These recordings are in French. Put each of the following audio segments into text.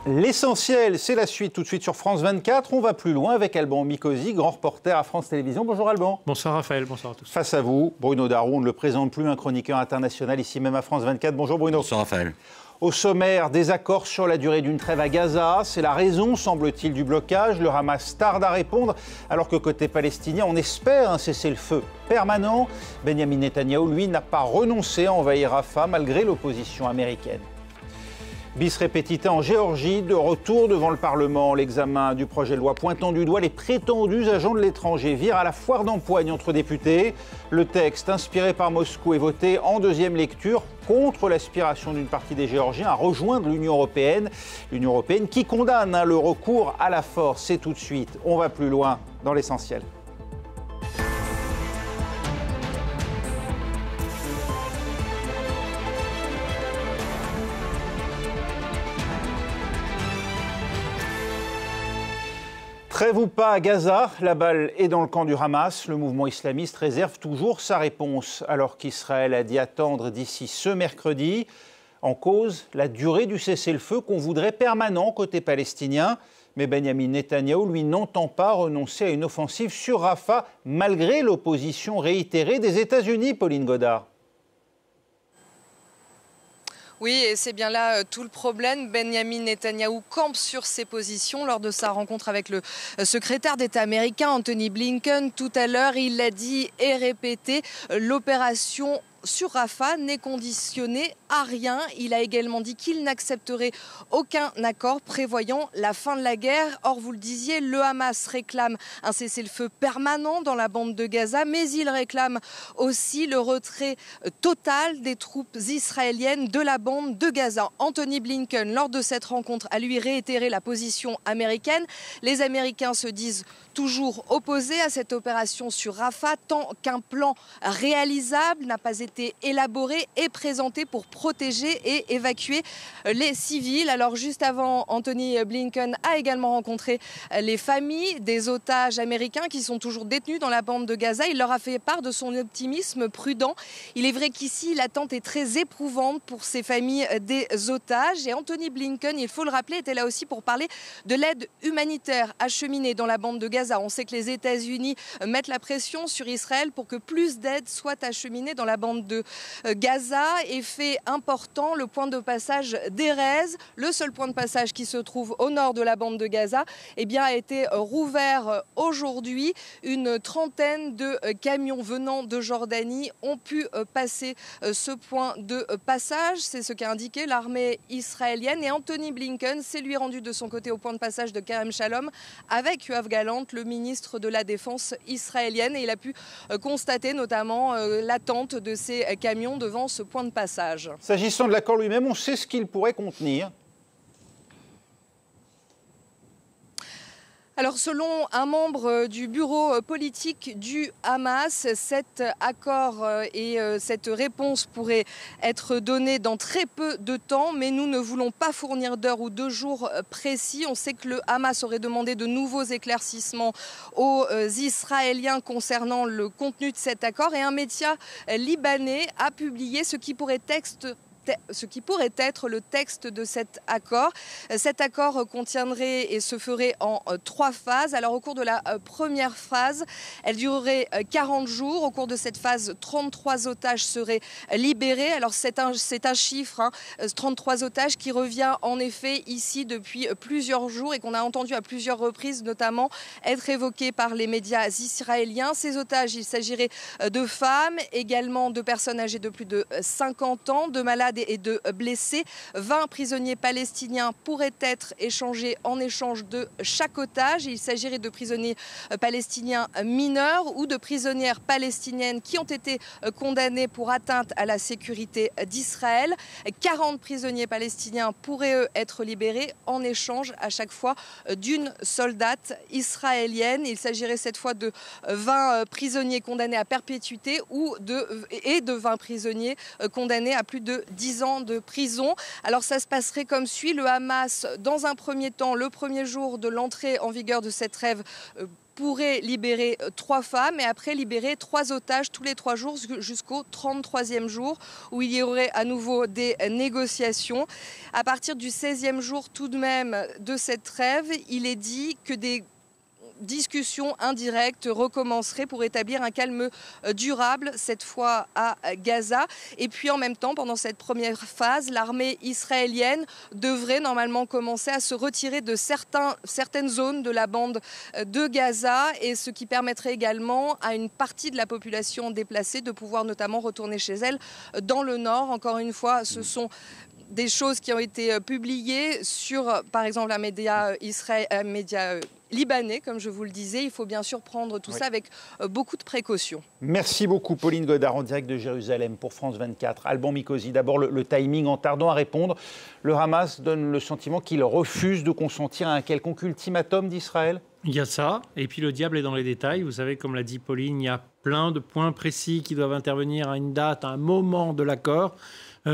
L'essentiel, c'est la suite tout de suite sur France 24. On va plus loin avec Alban Mikosi, grand reporter à France Télévisions. Bonjour Alban. Bonsoir Raphaël, bonsoir à tous. Face à vous, Bruno Darou, on ne le présente plus, un chroniqueur international ici même à France 24. Bonjour Bruno. Bonsoir Raphaël. Au sommaire, des accords sur la durée d'une trêve à Gaza. C'est la raison, semble-t-il, du blocage. Le Hamas tarde à répondre, alors que côté palestinien, on espère un cessez-le-feu permanent. Benyamin Netanyahou, lui, n'a pas renoncé à envahir Rafah malgré l'opposition américaine. Bis repetita en Géorgie, de retour devant le Parlement. L'examen du projet de loi pointant du doigt les prétendus agents de l'étranger vire à la foire d'empoigne entre députés. Le texte, inspiré par Moscou, est voté en deuxième lecture contre l'aspiration d'une partie des Géorgiens à rejoindre l'Union européenne. L'Union européenne qui condamne le recours à la force. C'est tout de suite. On va plus loin dans l'essentiel. Trêve ou pas à Gaza, la balle est dans le camp du Hamas. Le mouvement islamiste réserve toujours sa réponse, alors qu'Israël a dit attendre d'ici ce mercredi. En cause, la durée du cessez-le-feu qu'on voudrait permanent côté palestinien. Mais Benyamin Netanyahou, lui, n'entend pas renoncer à une offensive sur Rafah, malgré l'opposition réitérée des États-Unis, Pauline Godard. Oui, et c'est bien là tout le problème. Benyamin Netanyahou campe sur ses positions lors de sa rencontre avec le secrétaire d'État américain Anthony Blinken. Tout à l'heure, il l'a dit et répété, l'opération sur Rafah n'est conditionné à rien. Il a également dit qu'il n'accepterait aucun accord prévoyant la fin de la guerre. Or, vous le disiez, le Hamas réclame un cessez-le-feu permanent dans la bande de Gaza, mais il réclame aussi le retrait total des troupes israéliennes de la bande de Gaza. Anthony Blinken, lors de cette rencontre, a lui réitéré la position américaine. Les Américains se disent toujours opposés à cette opération sur Rafah, tant qu'un plan réalisable n'a pas été élaboré et présenté pour protéger et évacuer les civils. Alors juste avant, Anthony Blinken a également rencontré les familles des otages américains qui sont toujours détenus dans la bande de Gaza. Il leur a fait part de son optimisme prudent. Il est vrai qu'ici, l'attente est très éprouvante pour ces familles des otages. Et Anthony Blinken, il faut le rappeler, était là aussi pour parler de l'aide humanitaire acheminée dans la bande de Gaza. On sait que les États-Unis mettent la pression sur Israël pour que plus d'aide soit acheminée dans la bande de Gaza. Et fait important, le point de passage d'Erez, le seul point de passage qui se trouve au nord de la bande de Gaza, eh bien, a été rouvert aujourd'hui. Une trentaine de camions venant de Jordanie ont pu passer ce point de passage. C'est ce qu'a indiqué l'armée israélienne. Et Anthony Blinken s'est lui rendu de son côté au point de passage de Kerem Shalom avec Yoav Gallant, le ministre de la Défense israélienne. Et il a pu constater notamment l'attente de ces camions devant ce point de passage. S'agissant de l'accord lui-même, on sait ce qu'il pourrait contenir. Alors selon un membre du bureau politique du Hamas, cet accord et cette réponse pourraient être donnés dans très peu de temps, mais nous ne voulons pas fournir d'heures ou de jours précis. On sait que le Hamas aurait demandé de nouveaux éclaircissements aux Israéliens concernant le contenu de cet accord, et un média libanais a publié ce qui pourrait être le texte de cet accord. Cet accord contiendrait et se ferait en 3 phases. Alors au cours de la première phase, elle durerait 40 jours. Au cours de cette phase, 33 otages seraient libérés. Alors c'est un chiffre, 33 otages qui revient en effet ici depuis plusieurs jours et qu'on a entendu à plusieurs reprises notamment être évoqué par les médias israéliens. Ces otages, il s'agirait de femmes, également de personnes âgées de plus de 50 ans, de malades et de blessés. 20 prisonniers palestiniens pourraient être échangés en échange de chaque otage. Il s'agirait de prisonniers palestiniens mineurs ou de prisonnières palestiniennes qui ont été condamnées pour atteinte à la sécurité d'Israël. 40 prisonniers palestiniens pourraient eux être libérés en échange à chaque fois d'une soldate israélienne. Il s'agirait cette fois de 20 prisonniers condamnés à perpétuité et de 20 prisonniers condamnés à plus de 10 ans de prison. Alors ça se passerait comme suit. Le Hamas, dans un premier temps, le premier jour de l'entrée en vigueur de cette trêve, pourrait libérer 3 femmes et après libérer 3 otages tous les 3 jours jusqu'au 33e jour où il y aurait à nouveau des négociations. À partir du 16e jour tout de même de cette trêve, il est dit que des discussions indirectes recommenceraient pour établir un calme durable, cette fois à Gaza. Et puis en même temps, pendant cette première phase, l'armée israélienne devrait normalement commencer à se retirer de certaines zones de la bande de Gaza, et ce qui permettrait également à une partie de la population déplacée de pouvoir notamment retourner chez elle dans le nord. Encore une fois, ce sont des choses qui ont été publiées sur, par exemple, un média libanais, comme je vous le disais. Il faut bien sûr prendre tout ça avec beaucoup de précautions. Merci beaucoup, Pauline Godard, en direct de Jérusalem pour France 24. Alban Mikosi, d'abord le timing. En tardant à répondre, le Hamas donne le sentiment qu'il refuse de consentir à un quelconque ultimatum d'Israël. Il y a ça, et puis le diable est dans les détails. Vous savez, comme l'a dit Pauline, il y a plein de points précis qui doivent intervenir à une date, à un moment de l'accord.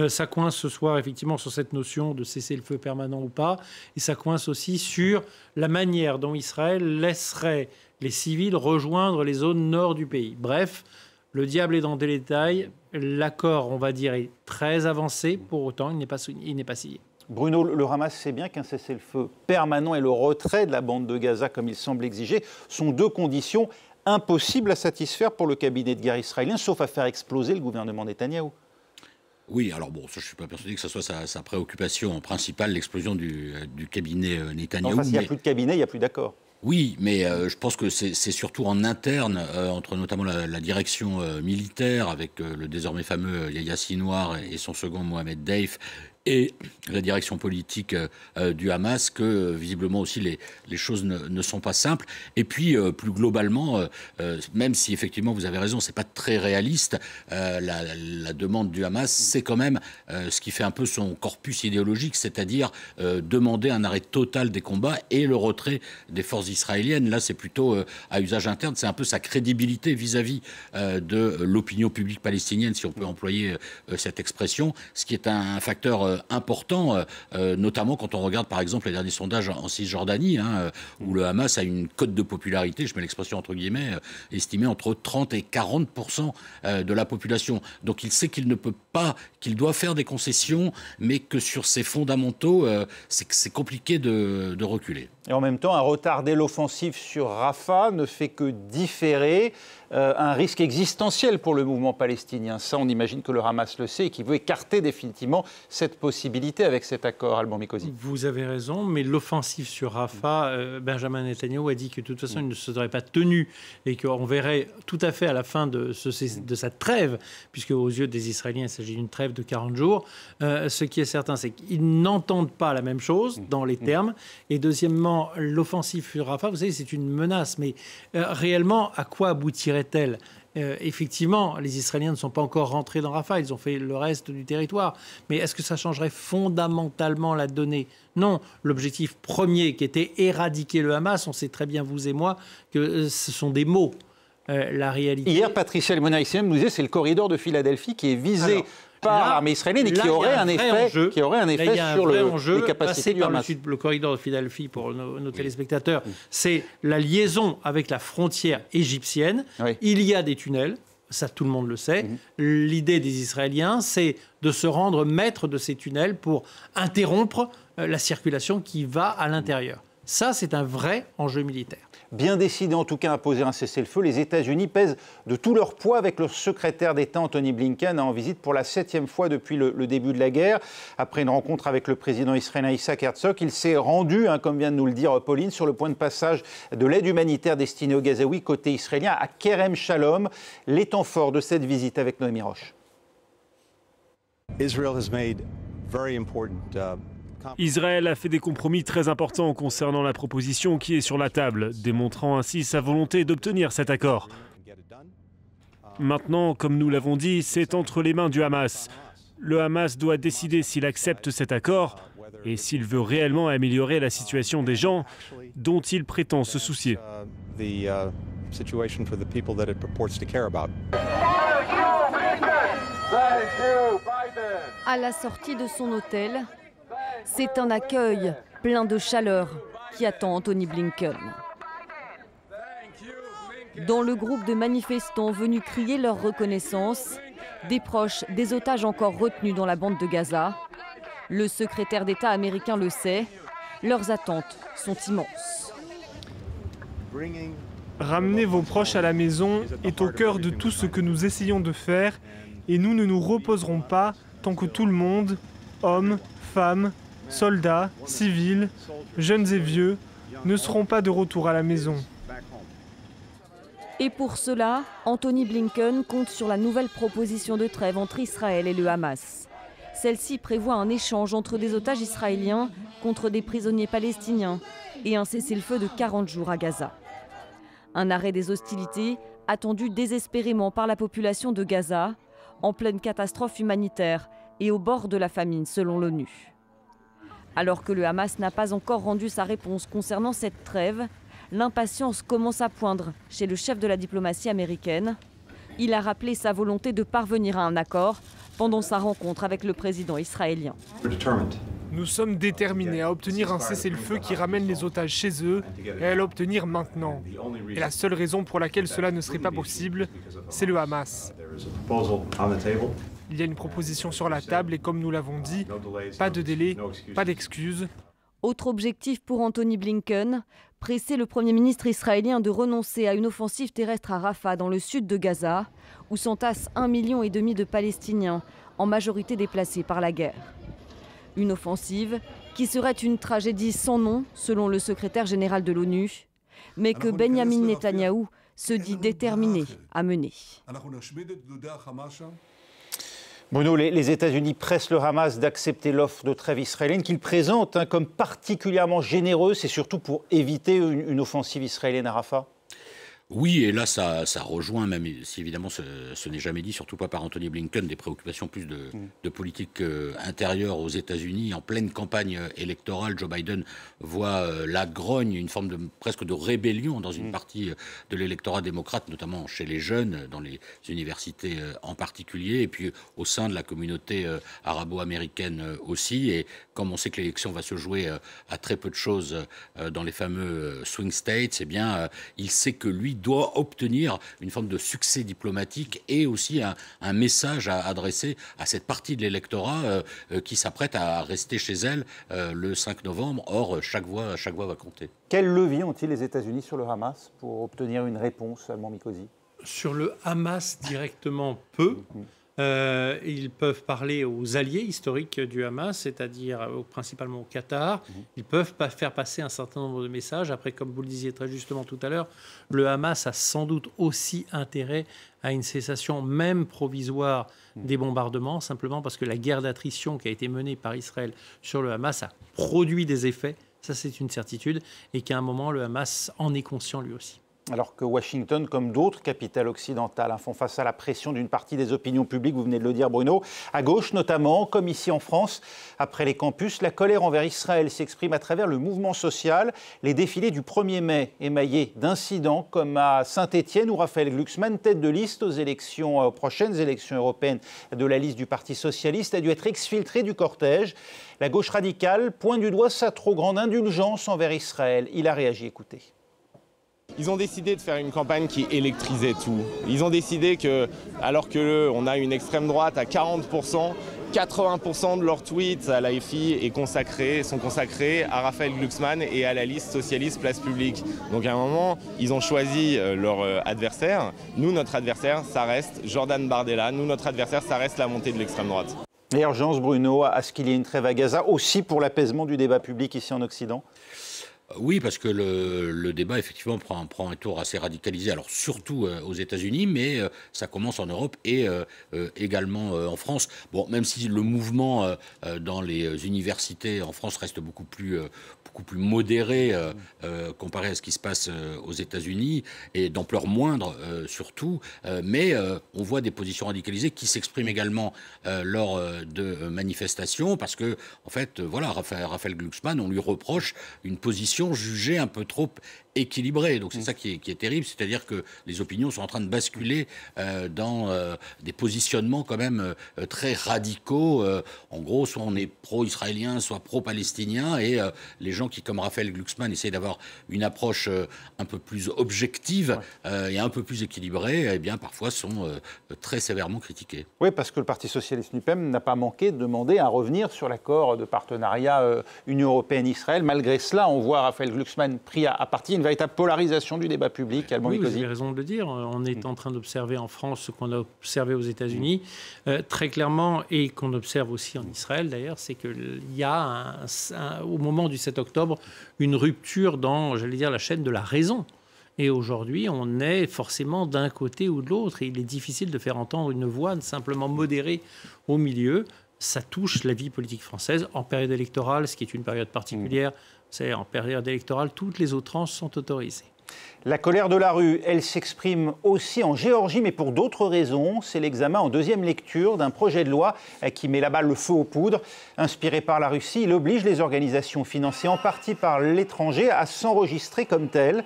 Ça coince ce soir effectivement sur cette notion de cessez-le-feu permanent ou pas, et ça coince aussi sur la manière dont Israël laisserait les civils rejoindre les zones nord du pays. Bref, le diable est dans les détails. L'accord, on va dire, est très avancé. Pour autant, il n'est pas signé. Bruno, le Hamas sait bien qu'un cessez-le-feu permanent et le retrait de la bande de Gaza, comme il semble exiger, sont 2 conditions impossibles à satisfaire pour le cabinet de guerre israélien, sauf à faire exploser le gouvernement Netanyahou. Oui, alors bon, ça, je ne suis pas persuadé que ce soit sa préoccupation principale, l'explosion du cabinet Netanyahou. Enfin, s'il n'y a plus de cabinet, il n'y a plus d'accord. Oui, mais je pense que c'est surtout en interne, entre notamment la direction militaire, avec le désormais fameux Yahya Sinwar et son second Mohamed Deif, et la direction politique du Hamas, que visiblement aussi les choses ne sont pas simples. Et puis, plus globalement, même si effectivement vous avez raison, c'est pas très réaliste, la demande du Hamas, c'est quand même ce qui fait un peu son corpus idéologique, c'est-à-dire demander un arrêt total des combats et le retrait des forces israéliennes. Là, c'est plutôt à usage interne, c'est un peu sa crédibilité vis-à-vis de l'opinion publique palestinienne, si on peut employer cette expression, ce qui est un facteur important, notamment quand on regarde par exemple les derniers sondages en Cisjordanie, où le Hamas a une cote de popularité, je mets l'expression entre guillemets, estimée entre 30 et 40% de la population. Donc il sait qu'il ne peut pas, qu'il doit faire des concessions, mais que sur ses fondamentaux, c'est compliqué de reculer. Et en même temps, un retarder l'offensive sur Rafah ne fait que différer un risque existentiel pour le mouvement palestinien. Ça, on imagine que le Hamas le sait et qu'il veut écarter définitivement cette possibilité avec cet accord, Alban Mikosi. Vous avez raison, mais l'offensive sur Rafah, Benjamin Netanyahou a dit que de toute façon, il ne se serait pas tenu et qu'on verrait tout à fait à la fin de cette trêve, puisque aux yeux des Israéliens, il s'agit d'une trêve de 40 jours. Ce qui est certain, c'est qu'ils n'entendent pas la même chose dans les termes. Et deuxièmement, l'offensive sur Rafah, vous savez, c'est une menace, mais réellement, à quoi aboutirait-elle ? Effectivement, les Israéliens ne sont pas encore rentrés dans Rafah, ils ont fait le reste du territoire. Mais est-ce que ça changerait fondamentalement la donnée ? Non. L'objectif premier qui était éradiquer le Hamas, on sait très bien, vous et moi, que ce sont des mots. La réalité... Hier, Patricia Elmonaïsem nous disait que c'est le corridor de Philadelphie qui est visé par l'armée israélienne et qui aurait un effet sur les capacités du Hamas. Le corridor de Philadelphie, pour nos téléspectateurs, c'est la liaison avec la frontière égyptienne. Oui. Il y a des tunnels, ça tout le monde le sait. L'idée des Israéliens, c'est de se rendre maître de ces tunnels pour interrompre la circulation qui va à l'intérieur. Ça, c'est un vrai enjeu militaire. Bien décidé en tout cas à imposer un cessez-le-feu, les États-Unis pèsent de tout leur poids avec leur secrétaire d'État Anthony Blinken en visite pour la 7e fois depuis le début de la guerre. Après une rencontre avec le président israélien Isaac Herzog, il s'est rendu, comme vient de nous le dire Pauline, sur le point de passage de l'aide humanitaire destinée aux Gazaouis côté israélien à Kerem Shalom. Les temps forts de cette visite avec Noémie Roche. Israël a fait des compromis très importants concernant la proposition qui est sur la table, démontrant ainsi sa volonté d'obtenir cet accord. Maintenant, comme nous l'avons dit, c'est entre les mains du Hamas. Le Hamas doit décider s'il accepte cet accord et s'il veut réellement améliorer la situation des gens dont il prétend se soucier. À la sortie de son hôtel, c'est un accueil plein de chaleur qui attend Anthony Blinken. Dans le groupe de manifestants venus crier leur reconnaissance, des proches des otages encore retenus dans la bande de Gaza. Le secrétaire d'État américain le sait, leurs attentes sont immenses. Ramener vos proches à la maison est au cœur de tout ce que nous essayons de faire et nous ne nous reposerons pas tant que tout le monde, hommes, femmes, soldats, civils, jeunes et vieux, ne seront pas de retour à la maison. Et pour cela, Antony Blinken compte sur la nouvelle proposition de trêve entre Israël et le Hamas. Celle-ci prévoit un échange entre des otages israéliens contre des prisonniers palestiniens et un cessez-le-feu de 40 jours à Gaza. Un arrêt des hostilités attendu désespérément par la population de Gaza, en pleine catastrophe humanitaire et au bord de la famine selon l'ONU. Alors que le Hamas n'a pas encore rendu sa réponse concernant cette trêve, l'impatience commence à poindre chez le chef de la diplomatie américaine. Il a rappelé sa volonté de parvenir à un accord pendant sa rencontre avec le président israélien. Nous sommes déterminés à obtenir un cessez-le-feu qui ramène les otages chez eux et à l'obtenir maintenant. Et la seule raison pour laquelle cela ne serait pas possible, c'est le Hamas. Il y a une proposition sur la table et comme nous l'avons dit, pas de délai, pas d'excuses. Autre objectif pour Antony Blinken, presser le Premier ministre israélien de renoncer à une offensive terrestre à Rafah dans le sud de Gaza, où s'entassent 1,5 million de Palestiniens, en majorité déplacés par la guerre. Une offensive qui serait une tragédie sans nom, selon le secrétaire général de l'ONU, mais que Benyamin Netanyahou se dit déterminé à mener. Bruno, les États-Unis pressent le Hamas d'accepter l'offre de trêve israélienne qu'ils présentent comme particulièrement généreuse et surtout pour éviter une offensive israélienne à Rafah. Oui, et là, ça rejoint, même si évidemment ce n'est jamais dit, surtout pas par Antony Blinken, des préoccupations plus de politique intérieure aux États-Unis. En pleine campagne électorale, Joe Biden voit la grogne, une forme presque de rébellion dans une partie de l'électorat démocrate, notamment chez les jeunes, dans les universités en particulier, et puis au sein de la communauté arabo-américaine aussi. Et comme on sait que l'élection va se jouer à très peu de choses dans les fameux swing states, eh bien, il sait que lui doit obtenir une forme de succès diplomatique et aussi un message à adresser à cette partie de l'électorat qui s'apprête à rester chez elle le 5 novembre. Or, chaque voix va compter. Quel levier ont-ils les États-Unis sur le Hamas pour obtenir une réponse, Alban Mikosi? Sur le Hamas directement, peu. Ils peuvent parler aux alliés historiques du Hamas, c'est-à-dire principalement au Qatar. Ils peuvent faire passer un certain nombre de messages. Après, comme vous le disiez très justement tout à l'heure, le Hamas a sans doute aussi intérêt à une cessation même provisoire des bombardements, simplement parce que la guerre d'attrition qui a été menée par Israël sur le Hamas a produit des effets, ça c'est une certitude, et qu'à un moment le Hamas en est conscient lui aussi. Alors que Washington, comme d'autres capitales occidentales, font face à la pression d'une partie des opinions publiques, vous venez de le dire Bruno, à gauche notamment, comme ici en France, après les campus, la colère envers Israël s'exprime à travers le mouvement social. Les défilés du 1er mai émaillés d'incidents comme à Saint-Étienne où Raphaël Glucksmann, tête de liste aux prochaines élections européennes de la liste du Parti socialiste, a dû être exfiltré du cortège. La gauche radicale pointe du doigt sa trop grande indulgence envers Israël. Il a réagi, écoutez. Ils ont décidé de faire une campagne qui électrisait tout. Ils ont décidé que, alors qu'on a une extrême droite à 40%, 80% de leurs tweets à l'AFI sont consacrés à Raphaël Glucksmann et à la liste socialiste Place Publique. Donc à un moment, ils ont choisi leur adversaire. Nous, notre adversaire, ça reste Jordan Bardella. Nous, notre adversaire, ça reste la montée de l'extrême droite. Et urgence, Bruno, à ce qu'il y ait une trêve à Gaza, aussi pour l'apaisement du débat public ici en Occident? Oui, parce que le débat, effectivement, prend un tour assez radicalisé, alors surtout aux États-Unis, mais ça commence en Europe et également en France. Bon, même si le mouvement dans les universités en France reste beaucoup plus modéré comparé à ce qui se passe aux États-Unis, et d'ampleur moindre surtout, mais on voit des positions radicalisées qui s'expriment également lors de manifestations, parce que, en fait, voilà, Raphaël Glucksmann, on lui reproche une position position jugée un peu trop équilibrée. Donc c'est ça qui est terrible, c'est-à-dire que les opinions sont en train de basculer dans des positionnements quand même très radicaux. En gros, soit on est pro-israélien, soit pro-palestinien, et les gens qui, comme Raphaël Glucksmann, essayent d'avoir une approche un peu plus objective et un peu plus équilibrée, eh bien parfois sont très sévèrement critiqués. Oui, parce que le Parti socialiste NUPEM n'a pas manqué de demander à revenir sur l'accord de partenariat Union européenne-Israël. Malgré cela, on voit Raphaël Glucksmann pris à partie, une véritable polarisation du débat public. Oui, vous avez raison de le dire. On est en train d'observer en France ce qu'on a observé aux États-Unis, très clairement, et qu'on observe aussi en Israël d'ailleurs, c'est qu'il y a, au moment du 7 octobre, une rupture dans, j'allais dire, la chaîne de la raison. Et aujourd'hui, on est forcément d'un côté ou de l'autre. Et il est difficile de faire entendre une voix simplement modérée au milieu. Ça touche la vie politique française en période électorale, ce qui est une période particulière. C'est en période électorale, toutes les outrances sont autorisées. La colère de la rue, elle s'exprime aussi en Géorgie, mais pour d'autres raisons. C'est l'examen en deuxième lecture d'un projet de loi qui met là-bas le feu aux poudres. Inspiré par la Russie, il oblige les organisations financées en partie par l'étranger à s'enregistrer comme telles.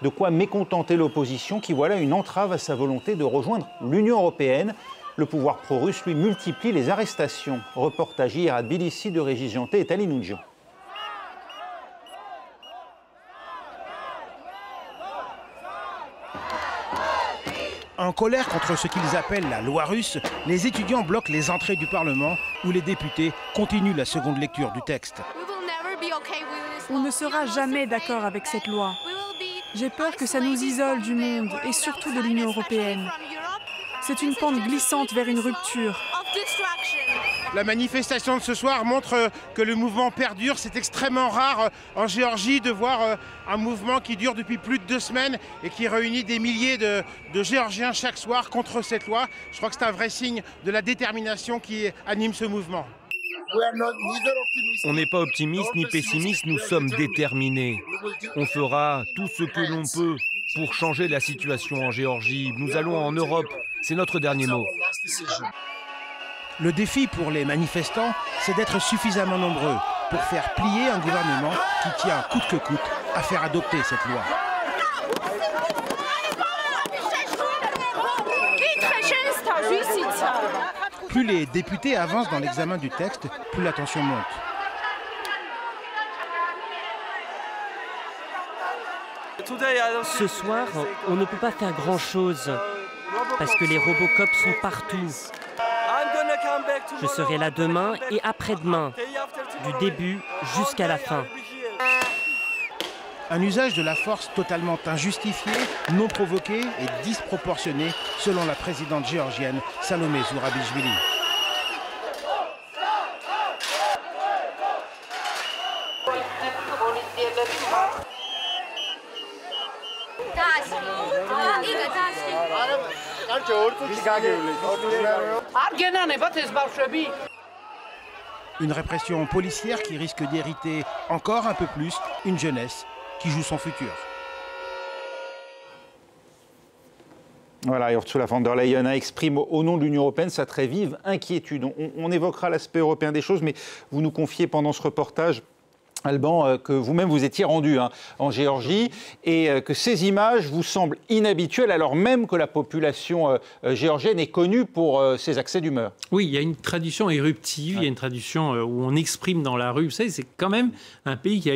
De quoi mécontenter l'opposition qui voit là une entrave à sa volonté de rejoindre l'Union européenne. Le pouvoir pro-russe, lui, multiplie les arrestations. Reportage hier à Tbilissi de Régis Janté et Tali Noudjian. En colère contre ce qu'ils appellent la loi russe, les étudiants bloquent les entrées du Parlement où les députés continuent la seconde lecture du texte. On ne sera jamais d'accord avec cette loi. J'ai peur que ça nous isole du monde et surtout de l'Union européenne. C'est une pente glissante vers une rupture. La manifestation de ce soir montre que le mouvement perdure. C'est extrêmement rare en Géorgie de voir un mouvement qui dure depuis plus de 2 semaines et qui réunit des milliers de Géorgiens chaque soir contre cette loi. Je crois que c'est un vrai signe de la détermination qui anime ce mouvement. On n'est pas optimiste ni pessimiste, nous sommes déterminés. On fera tout ce que l'on peut pour changer la situation en Géorgie. Nous allons en Europe, c'est notre dernier mot. Le défi pour les manifestants, c'est d'être suffisamment nombreux pour faire plier un gouvernement qui tient coûte que coûte à faire adopter cette loi. Plus les députés avancent dans l'examen du texte, plus la tension monte. Ce soir, on ne peut pas faire grand-chose parce que les Robocop sont partout. Je serai là demain et après-demain, du début jusqu'à la fin. Un usage de la force totalement injustifié, non provoqué et disproportionné, selon la présidente géorgienne Salomé Zourabichvili. Une répression policière qui risque d'hériter encore un peu plus une jeunesse qui joue son futur. Voilà, Ursula von der Leyen exprime au nom de l'Union européenne sa très vive inquiétude. On évoquera l'aspect européen des choses, mais vous nous confiez pendant ce reportage, Alban, que vous-même vous étiez rendu en Géorgie et que ces images vous semblent inhabituelles alors même que la population géorgienne est connue pour ses accès d'humeur. Oui, il y a une tradition éruptive, il y a une tradition où on exprime dans la rue. Vous savez, c'est quand même un pays qui a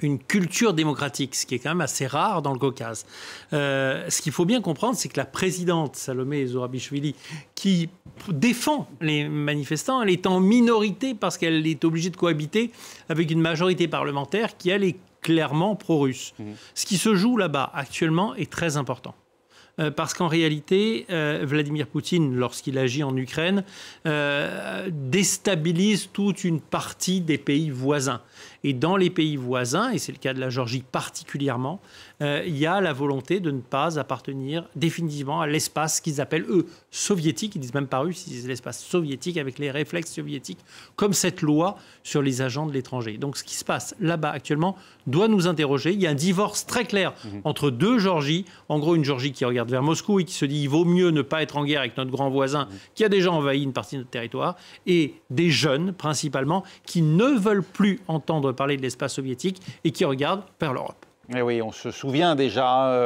une culture démocratique, ce qui est quand même assez rare dans le Caucase. Ce qu'il faut bien comprendre, c'est que la présidente Salomé Zourabichvili, qui défend les manifestants, elle est en minorité parce qu'elle est obligée de cohabiter avec une majorité parlementaire qui, elle, est clairement pro-russe. Ce qui se joue là-bas actuellement est très important. Parce qu'en réalité, Vladimir Poutine, lorsqu'il agit en Ukraine, déstabilise toute une partie des pays voisins. Et dans les pays voisins, et c'est le cas de la Géorgie particulièrement, il y a la volonté de ne pas appartenir définitivement à l'espace qu'ils appellent, eux, soviétique. Ils disent même pas russe, ils disent l'espace soviétique avec les réflexes soviétiques, comme cette loi sur les agents de l'étranger. Donc ce qui se passe là-bas actuellement doit nous interroger. Il y a un divorce très clair entre deux Géorgies. En gros, une Géorgie qui regarde regarde vers Moscou et qui se dit il vaut mieux ne pas être en guerre avec notre grand voisin qui a déjà envahi une partie de notre territoire, et des jeunes principalement qui ne veulent plus entendre parler de l'espace soviétique et qui regardent vers l'Europe. Et oui, on se souvient déjà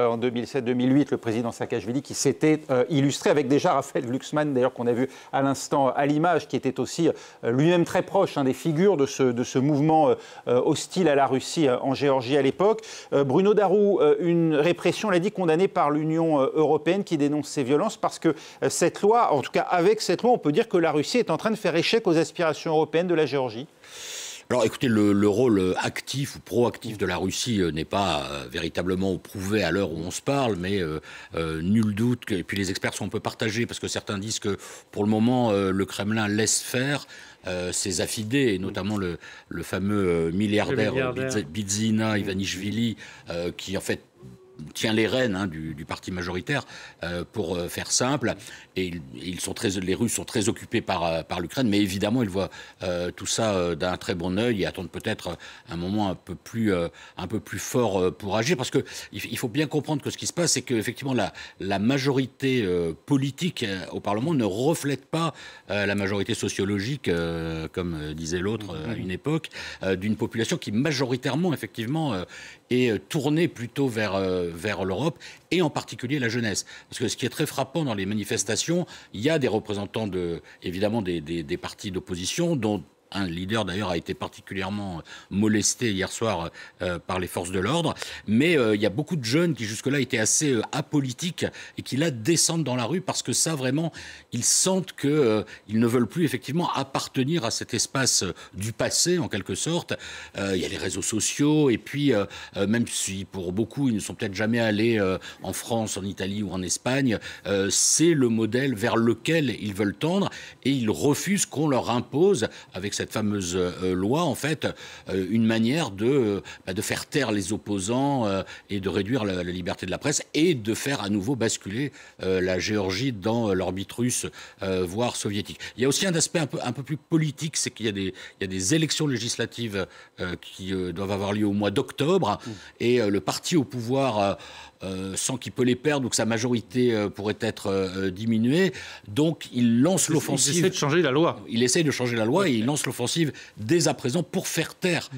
en 2007-2008, le président Saakashvili qui s'était illustré avec déjà Raphaël Glucksmann, d'ailleurs qu'on a vu à l'instant à l'image, qui était aussi lui-même très proche des figures de ce mouvement hostile à la Russie en Géorgie à l'époque. Bruno Darou, une répression, l'a dit, condamnée par l'Union européenne qui dénonce ces violences parce que cette loi, en tout cas avec cette loi, on peut dire que la Russie est en train de faire échec aux aspirations européennes de la Géorgie. Alors écoutez, le rôle actif ou proactif de la Russie n'est pas véritablement prouvé à l'heure où on se parle, mais nul doute et puis les experts sont un peu partagés parce que certains disent que pour le moment le Kremlin laisse faire ses affidés, et notamment le fameux milliardaire Bidzina Ivanishvili qui en fait tient les rênes du parti majoritaire, pour faire simple. Et les Russes sont très occupés par l'Ukraine, mais évidemment, ils voient tout ça d'un très bon œil et attendent peut-être un moment un peu plus fort pour agir. Parce qu'il faut bien comprendre que ce qui se passe, c'est qu'effectivement, la majorité politique au Parlement ne reflète pas la majorité sociologique, comme disait l'autre à une époque, d'une population qui majoritairement, effectivement, est tournée plutôt vers l'Europe, et en particulier la jeunesse. Parce que ce qui est très frappant dans les manifestations, il y a des représentants évidemment des partis d'opposition, dont un leader d'ailleurs a été particulièrement molesté hier soir par les forces de l'ordre. Mais il y a beaucoup de jeunes qui jusque-là étaient assez apolitiques et qui là descendent dans la rue parce que ça vraiment, ils sentent qu'ils ne veulent plus effectivement appartenir à cet espace du passé en quelque sorte. Il y a les réseaux sociaux et puis même si pour beaucoup ils ne sont peut-être jamais allés en France, en Italie ou en Espagne, c'est le modèle vers lequel ils veulent tendre et ils refusent qu'on leur impose avec cette fameuse loi, en fait, une manière de faire taire les opposants et de réduire la liberté de la presse et de faire à nouveau basculer la Géorgie dans l'orbite russe, voire soviétique. Il y a aussi un aspect un peu plus politique, c'est qu'il y a des élections législatives qui doivent avoir lieu au mois d'octobre, et le parti au pouvoir sent qu'il peut les perdre ou que sa majorité pourrait être diminuée. Donc il lance l'offensive. Il essaie de changer la loi. Il essaie de changer la loi et il lance l'offensive dès à présent pour faire taire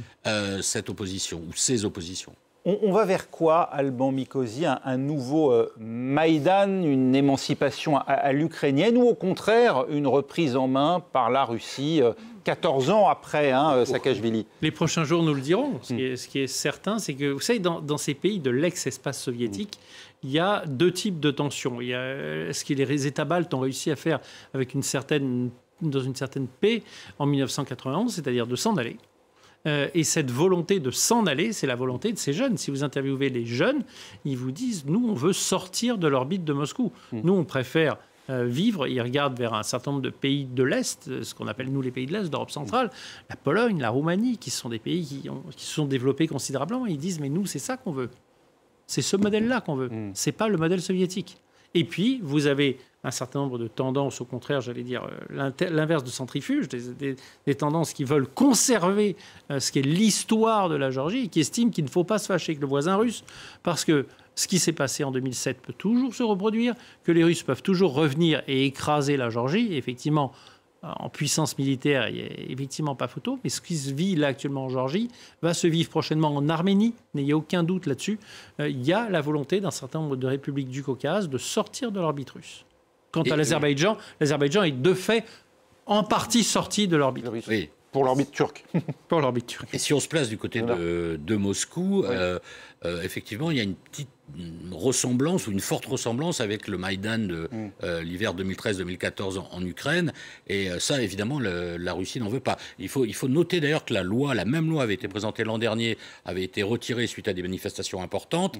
cette opposition ou ces oppositions. On va vers quoi, Alban Mikosi, un nouveau Maïdan, une émancipation à l'ukrainienne, ou au contraire une reprise en main par la Russie 14 ans après Saakashvili? Les prochains jours nous le diront. Ce qui est certain, c'est que, vous savez, dans ces pays de l'ex-espace soviétique, il y a deux types de tensions. Il y a ce que les États baltes ont réussi à faire avec dans une certaine paix en 1991, c'est-à-dire de s'en aller. Et cette volonté de s'en aller, c'est la volonté de ces jeunes. Si vous interviewez les jeunes, ils vous disent « nous, on veut sortir de l'orbite de Moscou. Nous, on préfère vivre ». Ils regardent vers un certain nombre de pays de l'Est, ce qu'on appelle, nous, les pays de l'Est, d'Europe centrale, la Pologne, la Roumanie, qui sont des pays qui se sont développés considérablement. Et ils disent « mais nous, c'est ça qu'on veut. C'est ce modèle-là qu'on veut. C'est pas le modèle soviétique ». Et puis, vous avez un certain nombre de tendances, au contraire, j'allais dire, l'inverse de centrifuges, des tendances qui veulent conserver ce qui est l'histoire de la Géorgie et qui estiment qu'il ne faut pas se fâcher avec le voisin russe parce que ce qui s'est passé en 2007 peut toujours se reproduire, que les Russes peuvent toujours revenir et écraser la Géorgie. Et effectivement, en puissance militaire, il n'y a effectivement pas photo, mais ce qui se vit là actuellement en Géorgie va se vivre prochainement en Arménie, n'ayez aucun doute là-dessus. Il y a la volonté d'un certain nombre de républiques du Caucase de sortir de l'orbite russe. Quant à l'Azerbaïdjan, l'Azerbaïdjan est de fait en partie sorti de l'orbite russe. Oui. Pour l'orbite turque. Pour l'orbite turque. Et si on se place du côté de Moscou, effectivement, il y a une petite ressemblance ou une forte ressemblance avec le Maïdan de l'hiver 2013-2014 en Ukraine. Et ça, évidemment, la Russie n'en veut pas. Il faut noter d'ailleurs que la même loi avait été présentée l'an dernier, avait été retirée suite à des manifestations importantes.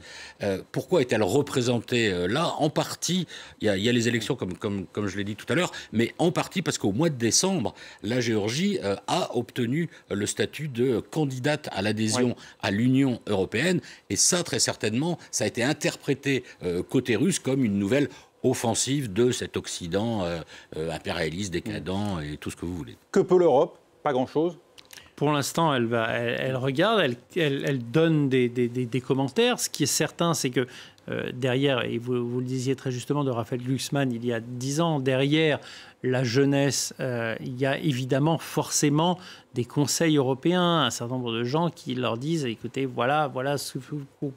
Pourquoi est-elle représentée là? En partie, il y a les élections, comme je l'ai dit tout à l'heure, mais en partie parce qu'au mois de décembre, la Géorgie a obtenu le statut de candidate à l'adhésion à l'Union européenne. Et ça, très certainement, ça a été interprété côté russe comme une nouvelle offensive de cet Occident impérialiste, décadent et tout ce que vous voulez. Que peut l'Europe? Pas grand-chose. Pour l'instant, elle regarde, elle donne des commentaires. Ce qui est certain, c'est que derrière, et vous le disiez très justement de Raphaël Glucksmann il y a 10 ans, derrière la jeunesse, il y a évidemment forcément des conseils européens, un certain nombre de gens qui leur disent écoutez, voilà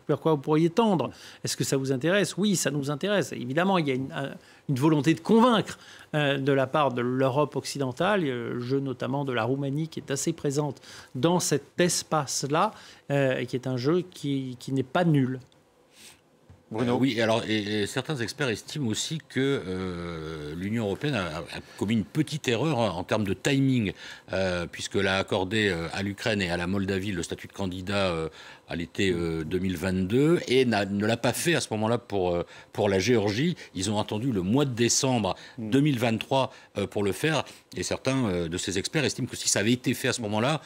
vers quoi vous pourriez tendre. Est-ce que ça vous intéresse? Oui, ça nous intéresse. Évidemment, il y a une volonté de convaincre de la part de l'Europe occidentale, le jeu notamment de la Roumanie qui est assez présente dans cet espace-là, qui est un jeu qui n'est pas nul. Oui, alors et certains experts estiment aussi que l'Union européenne a commis une petite erreur en termes de timing, puisqu'elle a accordé à l'Ukraine et à la Moldavie le statut de candidat à l'été 2022 et ne l'a pas fait à ce moment-là pour la Géorgie. Ils ont attendu le mois de décembre 2023 pour le faire, et certains de ces experts estiment que si ça avait été fait à ce moment-là,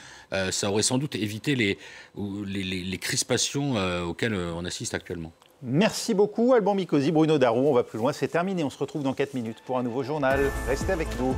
ça aurait sans doute évité les crispations auxquelles on assiste actuellement. Merci beaucoup Alban Mikosi, Bruno Darroux. On va plus loin, c'est terminé. On se retrouve dans 4 minutes pour un nouveau journal. Restez avec nous.